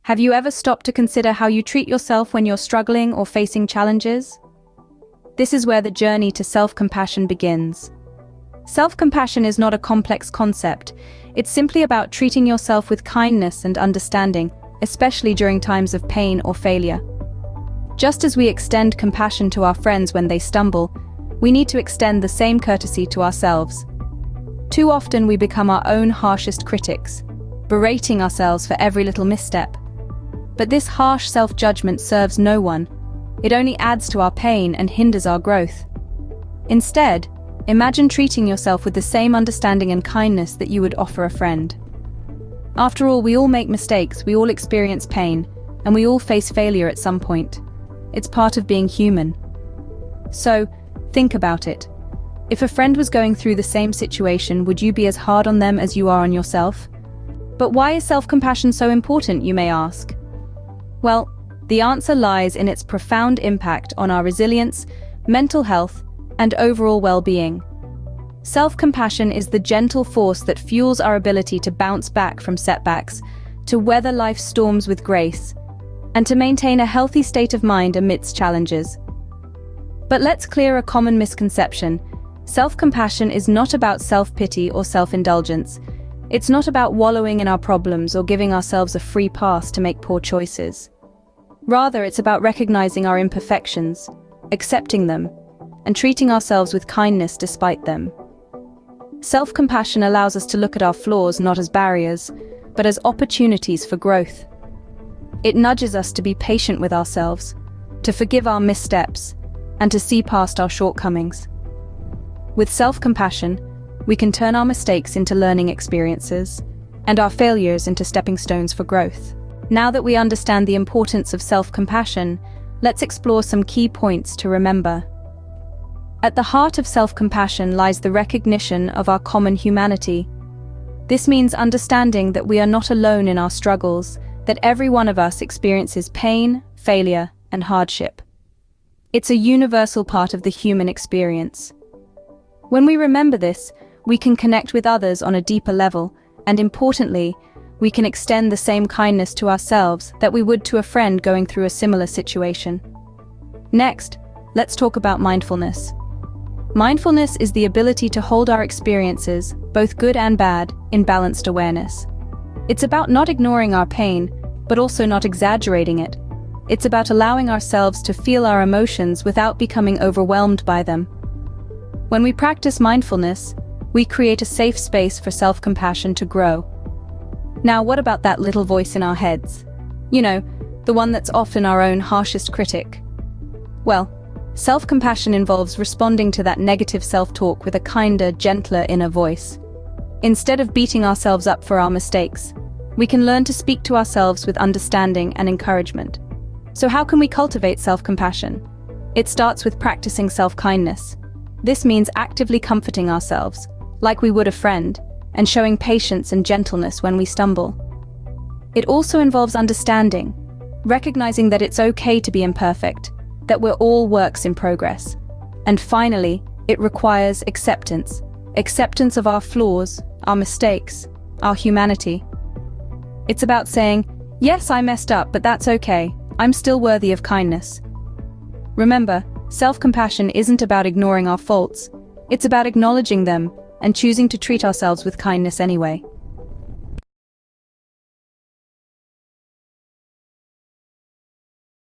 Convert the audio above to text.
Have you ever stopped to consider how you treat yourself when you're struggling or facing challenges? This is where the journey to self-compassion begins. Self-compassion is not a complex concept. It's simply about treating yourself with kindness and understanding, especially during times of pain or failure. Just as we extend compassion to our friends when they stumble, we need to extend the same courtesy to ourselves. Too often we become our own harshest critics, berating ourselves for every little misstep. But this harsh self-judgment serves no one. It only adds to our pain and hinders our growth. Instead, imagine treating yourself with the same understanding and kindness that you would offer a friend. After all, we all make mistakes, we all experience pain, and we all face failure at some point. It's part of being human. So, think about it. If a friend was going through the same situation, would you be as hard on them as you are on yourself? But why is self-compassion so important, you may ask? Well, the answer lies in its profound impact on our resilience, mental health, and overall well-being. Self-compassion is the gentle force that fuels our ability to bounce back from setbacks, to weather life's storms with grace, and to maintain a healthy state of mind amidst challenges. But let's clear a common misconception. Self-compassion is not about self-pity or self-indulgence. It's not about wallowing in our problems or giving ourselves a free pass to make poor choices. Rather, it's about recognizing our imperfections, accepting them, and treating ourselves with kindness despite them. Self-compassion allows us to look at our flaws not as barriers, but as opportunities for growth. It nudges us to be patient with ourselves, to forgive our missteps, and to see past our shortcomings. With self-compassion, we can turn our mistakes into learning experiences, and our failures into stepping stones for growth. Now that we understand the importance of self-compassion, let's explore some key points to remember. At the heart of self-compassion lies the recognition of our common humanity. This means understanding that we are not alone in our struggles, that every one of us experiences pain, failure, and hardship. It's a universal part of the human experience. When we remember this, we can connect with others on a deeper level, and importantly, we can extend the same kindness to ourselves that we would to a friend going through a similar situation. Next, let's talk about mindfulness. Mindfulness is the ability to hold our experiences, both good and bad, in balanced awareness. It's about not ignoring our pain, but also not exaggerating it. It's about allowing ourselves to feel our emotions without becoming overwhelmed by them. When we practice mindfulness, we create a safe space for self-compassion to grow. Now, what about that little voice in our heads? You know, the one that's often our own harshest critic. Well, self-compassion involves responding to that negative self-talk with a kinder, gentler inner voice. Instead of beating ourselves up for our mistakes, we can learn to speak to ourselves with understanding and encouragement. So how can we cultivate self-compassion? It starts with practicing self-kindness. This means actively comforting ourselves, like we would a friend, and showing patience and gentleness when we stumble. It also involves understanding, recognizing that it's okay to be imperfect, that we're all works in progress. And finally, it requires acceptance. Acceptance of our flaws, our mistakes, our humanity. It's about saying, yes, I messed up, but that's okay. I'm still worthy of kindness. Remember, self-compassion isn't about ignoring our faults. It's about acknowledging them and choosing to treat ourselves with kindness anyway.